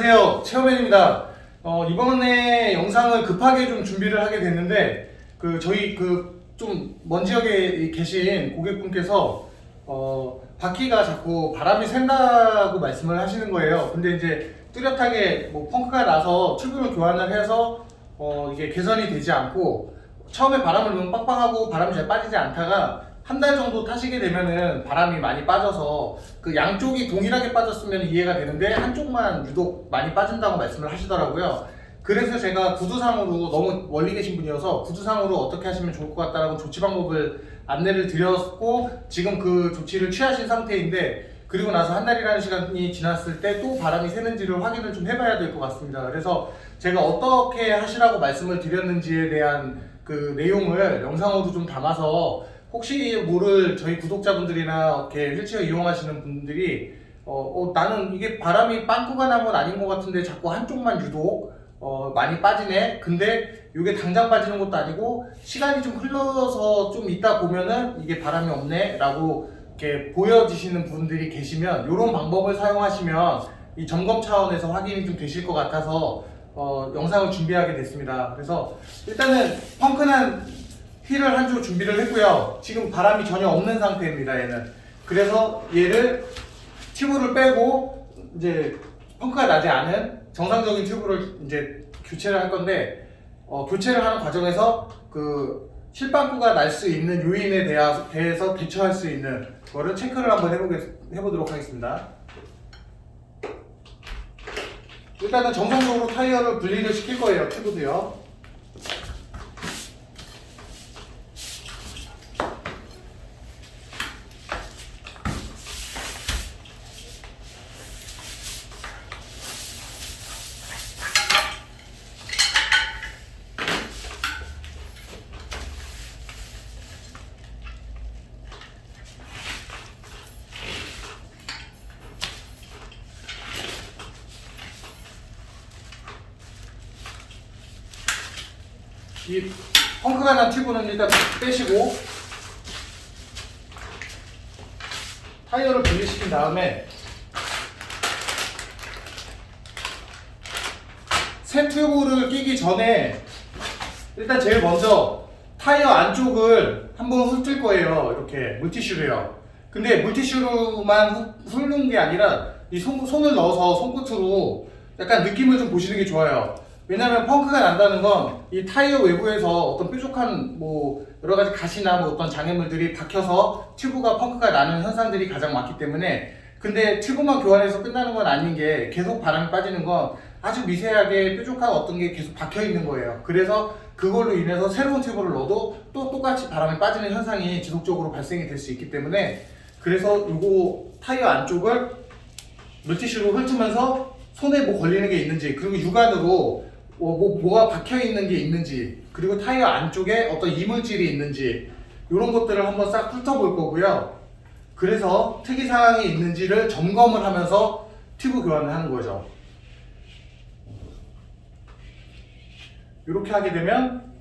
안녕하세요, 최호맨입니다. 이번에 영상을 급하게 좀 준비를 하게 됐는데 저희 좀 먼 지역에 계신 고객분께서 바퀴가 자꾸 바람이 샌다고 말씀을 하시는 거예요. 근데 이제 뚜렷하게 펑크가 나서 튜브를 교환을 해서 이게 개선이 되지 않고, 처음에 바람을 너무 빵빵하고 바람이 잘 빠지지 않다가 한 달 정도 타시게 되면은 바람이 많이 빠져서 양쪽이 동일하게 빠졌으면 이해가 되는데 한쪽만 유독 많이 빠진다고 말씀을 하시더라고요. 그래서 제가 구두상으로, 너무 멀리 계신 분이어서 구두상으로 어떻게 하시면 좋을 것 같다라고 조치 방법을 안내를 드렸고, 지금 그 조치를 취하신 상태인데, 그리고 나서 한 달이라는 시간이 지났을 때 또 바람이 새는지를 확인을 좀 해봐야 될 것 같습니다. 그래서 제가 어떻게 하시라고 말씀을 드렸는지에 대한 그 내용을 영상으로 좀 담아서, 혹시 모를 저희 구독자분들이나 이렇게 휠체어 이용하시는 분들이 나는 이게 바람이 빵꾸가 난 건 아닌 것 같은데 자꾸 한쪽만 유독 많이 빠지네. 근데 이게 당장 빠지는 것도 아니고 시간이 좀 흘러서 좀 있다 보면은 이게 바람이 없네 라고 이렇게 보여지시는 분들이 계시면, 이런 방법을 사용하시면 이 점검 차원에서 확인이 좀 되실 것 같아서 영상을 준비하게 됐습니다. 그래서 일단은 펑크난 휠을 한 주 준비를 했고요. 지금 바람이 전혀 없는 상태입니다, 얘는. 그래서 얘를 튜브를 빼고 이제 펑크가 나지 않은 정상적인 튜브를 이제 교체를 할 건데, 교체를 하는 과정에서 실방구가 날 수 있는 요인에 대해서 대처할 수 있는 거를 체크를 한번 해보도록 하겠습니다. 일단은 정상적으로 타이어를 분리를 시킬 거예요, 튜브도요. 이 펑크가 난 튜브는 일단 빼시고 타이어를 분리시킨 다음에 새 튜브를 끼기 전에 일단 제일 먼저 타이어 안쪽을 한번 훑을 거예요. 이렇게 물티슈로요. 근데 물티슈로만 훑는 게 아니라 이 손을 넣어서 손끝으로 약간 느낌을 좀 보시는 게 좋아요. 왜냐면 펑크가 난다는 건 이 타이어 외부에서 어떤 뾰족한 여러 가지 가시나 어떤 장애물들이 박혀서 튜브가 펑크가 나는 현상들이 가장 많기 때문에, 근데 튜브만 교환해서 끝나는 건 아닌 게, 계속 바람이 빠지는 건 아주 미세하게 뾰족한 어떤 게 계속 박혀 있는 거예요. 그래서 그걸로 인해서 새로운 튜브를 넣어도 또 똑같이 바람이 빠지는 현상이 지속적으로 발생이 될 수 있기 때문에, 그래서 요거 타이어 안쪽을 물티슈로 훑으면서 손에 걸리는 게 있는지, 그리고 육안으로 뭐가 박혀 있는 게 있는지, 그리고 타이어 안쪽에 어떤 이물질이 있는지, 이런 것들을 한번 싹 훑어볼 거고요. 그래서 특이사항이 있는지를 점검을 하면서 튜브 교환을 하는 거죠. 이렇게 하게 되면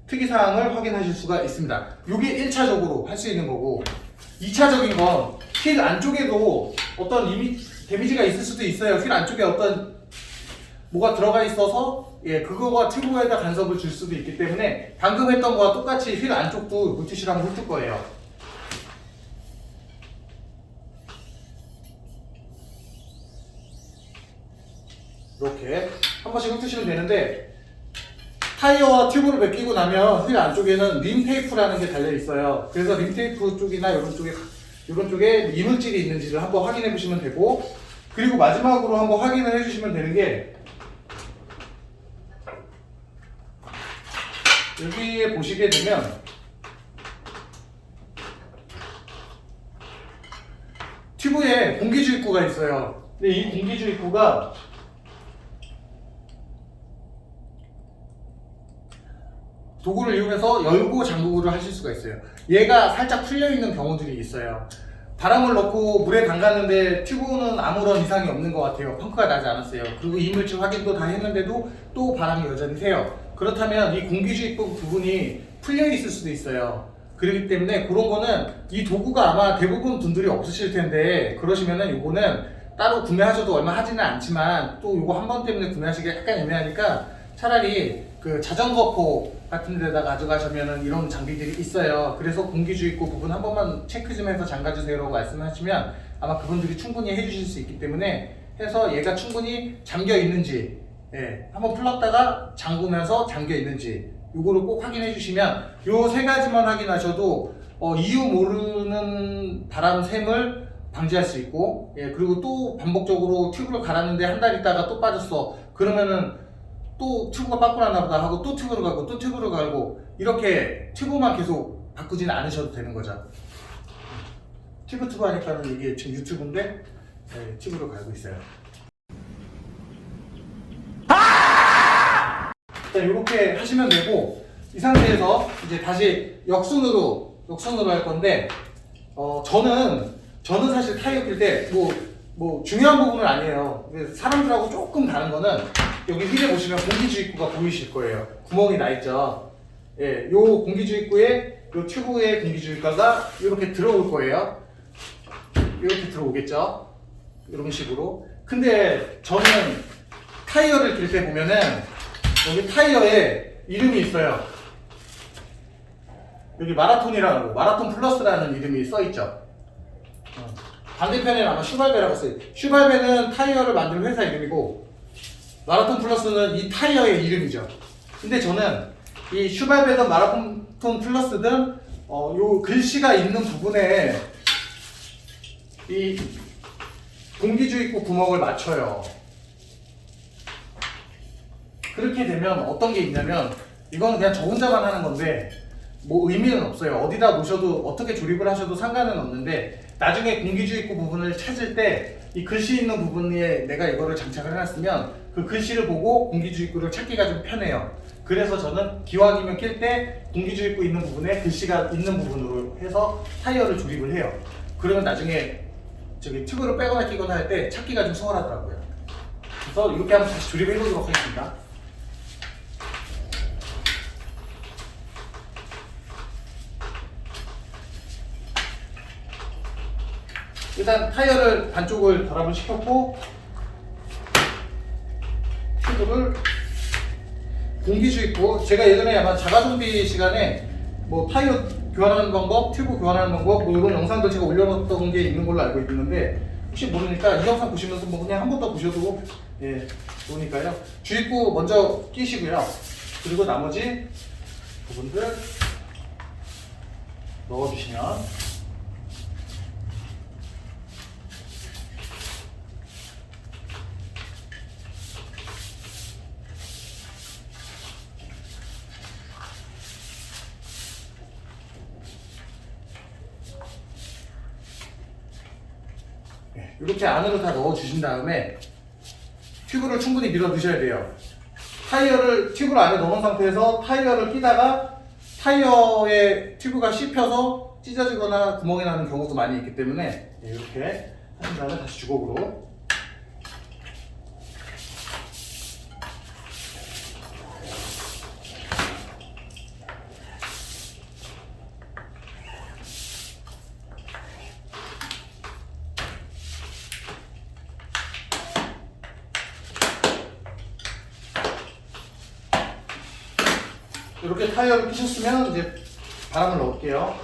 특이사항을 확인하실 수가 있습니다. 이게 1차적으로 할 수 있는 거고, 2차적인 건 휠 안쪽에도 어떤 데미지가 있을 수도 있어요. 휠 안쪽에 어떤 뭐가 들어가 있어서 그거가 튜브에다 간섭을 줄 수도 있기 때문에, 방금 했던 거와 똑같이 휠 안쪽도 물티슈로 한번 훑을 거예요. 이렇게 한 번씩 훑으시면 되는데, 타이어와 튜브를 벗기고 나면 휠 안쪽에는 림 테이프라는 게 달려 있어요. 그래서 림 테이프 쪽이나 이런 쪽에 이물질이 있는지를 한번 확인해 보시면 되고, 그리고 마지막으로 한번 확인을 해 주시면 되는 게, 여기에 보시게 되면 튜브에 공기주입구가 있어요. 근데 이 공기주입구가 도구를 이용해서 열고 잠그고를 하실 수가 있어요. 얘가 살짝 풀려 있는 경우들이 있어요. 바람을 넣고 물에 담갔는데 튜브는 아무런 이상이 없는 것 같아요. 펑크가 나지 않았어요. 그리고 이물질 확인도 다 했는데도 또 바람이 여전히 새요. 그렇다면 이 공기주입구 부분이 풀려 있을 수도 있어요. 그렇기 때문에 그런 거는 이 도구가 아마 대부분 분들이 없으실 텐데, 그러시면은 요거는 따로 구매하셔도 얼마 하지는 않지만 또 요거 한 번 때문에 구매하시기 약간 애매하니까 차라리 그 자전거포 같은 데다 가져가시면은 이런 장비들이 있어요. 그래서 공기주입구 부분 한 번만 체크 좀 해서 잠가주세요라고 말씀하시면 아마 그분들이 충분히 해주실 수 있기 때문에 해서 얘가 충분히 잠겨 있는지, 예, 한번 풀렀다가 잠그면서 잠겨 있는지 요거를 꼭 확인해 주시면 요 세 가지만 확인하셔도 이유 모르는 바람 샘을 방지할 수 있고, 예, 그리고 또 반복적으로 튜브를 갈았는데 한 달 있다가 또 빠졌어 그러면은 또 튜브가 빠꾸났나 보다 하고 또 튜브를 갈고 또 튜브를 갈고 이렇게 튜브만 계속 바꾸지는 않으셔도 되는 거죠. 튜브 하니까는 이게 지금 유튜브인데, 네, 튜브를 갈고 있어요. 자, 이렇게 하시면 되고 이 상태에서 이제 다시 역순으로 할 건데, 저는 사실 타이어 필 때 뭐 중요한 부분은 아니에요. 사람들하고 조금 다른 거는 여기 휠에 보시면 공기주입구가 보이실 거예요. 구멍이 나 있죠. 예, 요 공기주입구에 요 튜브의 공기주입구가 이렇게 들어올 거예요. 이렇게 들어오겠죠. 이런 식으로. 근데 저는 타이어를 길 때 보면은 여기 타이어에 이름이 있어요. 여기 마라톤이라고, 마라톤 플러스라는 이름이 써있죠. 반대편에는 아마 슈발베라고 써요. 슈발베는 타이어를 만드는 회사 이름이고 마라톤 플러스는 이 타이어의 이름이죠. 근데 저는 이 슈발베든 마라톤 플러스든 요 글씨가 있는 부분에 이 공기주입구 구멍을 맞춰요. 그렇게 되면 어떤 게 있냐면, 이건 그냥 저 혼자만 하는 건데 뭐 의미는 없어요. 어디다 놓으셔도 어떻게 조립을 하셔도 상관은 없는데 나중에 공기주입구 부분을 찾을 때 이 글씨 있는 부분에 내가 이거를 장착을 해놨으면 그 글씨를 보고 공기주입구를 찾기가 좀 편해요. 그래서 저는 기왕이면 낄 때 공기주입구 있는 부분에 글씨가 있는 부분으로 해서 타이어를 조립을 해요. 그러면 나중에 저기 튜브를 빼거나 끼거나 할 때 찾기가 좀 수월하더라고요. 그래서 이렇게 한번 다시 조립해 보도록 하겠습니다. 일단 타이어를 반쪽을 결합을 시켰고 튜브를 공기주입구, 제가 예전에 아마 자가정비 시간에 뭐 타이어 교환하는 방법, 튜브 교환하는 방법 뭐 이런 영상들 제가 올려놨던 게 있는 걸로 알고 있는데 혹시 모르니까 이 영상 보시면서 뭐 그냥 한 번 더 보셔도, 예, 좋으니까요. 주입구 먼저 끼시고요. 그리고 나머지 부분들 넣어주시면 이렇게 안으로 다 넣어 주신 다음에 튜브를 충분히 밀어 넣으셔야 돼요. 튜브를 안에 넣은 상태에서 타이어를 끼다가 타이어에 튜브가 씹혀서 찢어지거나 구멍이 나는 경우도 많이 있기 때문에 이렇게 하신 다음에 다시 주걱으로 이렇게 타이어를 끼셨으면 이제 바람을 넣을게요.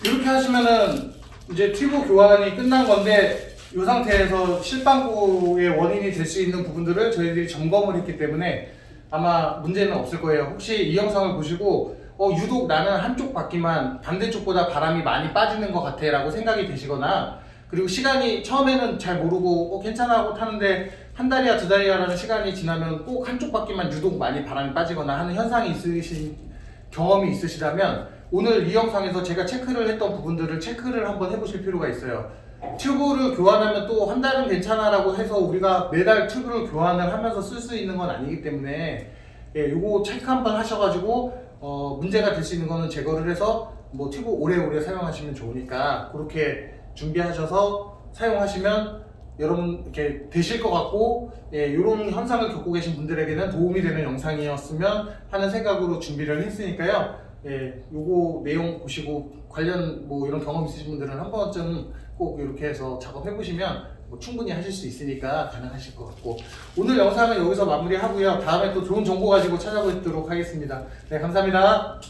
이렇게 하시면은 이제 튜브 교환이 끝난 건데 이 상태에서 실방구의 원인이 될 수 있는 부분들을 저희들이 점검을 했기 때문에 아마 문제는 없을 거예요. 혹시 이 영상을 보시고 유독 나는 한쪽 바퀴만 반대쪽보다 바람이 많이 빠지는 것 같아 라고 생각이 되시거나, 그리고 시간이 처음에는 잘 모르고 괜찮아 하고 타는데 한 달이야 두 달이야 라는 시간이 지나면 꼭 한쪽 바퀴만 유독 많이 바람이 빠지거나 하는 현상이 있으신 경험이 있으시다면 오늘 이 영상에서 제가 체크를 했던 부분들을 체크를 한번 해보실 필요가 있어요. 튜브를 교환하면 또 한 달은 괜찮아 라고 해서 우리가 매달 튜브를 교환을 하면서 쓸 수 있는 건 아니기 때문에, 예, 요거 체크 한번 하셔가지고 문제가 될 수 있는 거는 제거를 해서 뭐 튜브 오래오래 사용하시면 좋으니까 그렇게 준비하셔서 사용하시면 여러분 이렇게 되실 것 같고, 예, 이런 현상을 겪고 계신 분들에게는 도움이 되는 영상이었으면 하는 생각으로 준비를 했으니까요. 예, 요거 내용 보시고 관련 뭐 이런 경험 있으신 분들은 한 번쯤 꼭 이렇게 해서 작업해 보시면 뭐 충분히 하실 수 있으니까 가능하실 것 같고, 오늘 영상은 여기서 마무리하고요. 다음에 또 좋은 정보 가지고 찾아뵙도록 하겠습니다. 네, 감사합니다.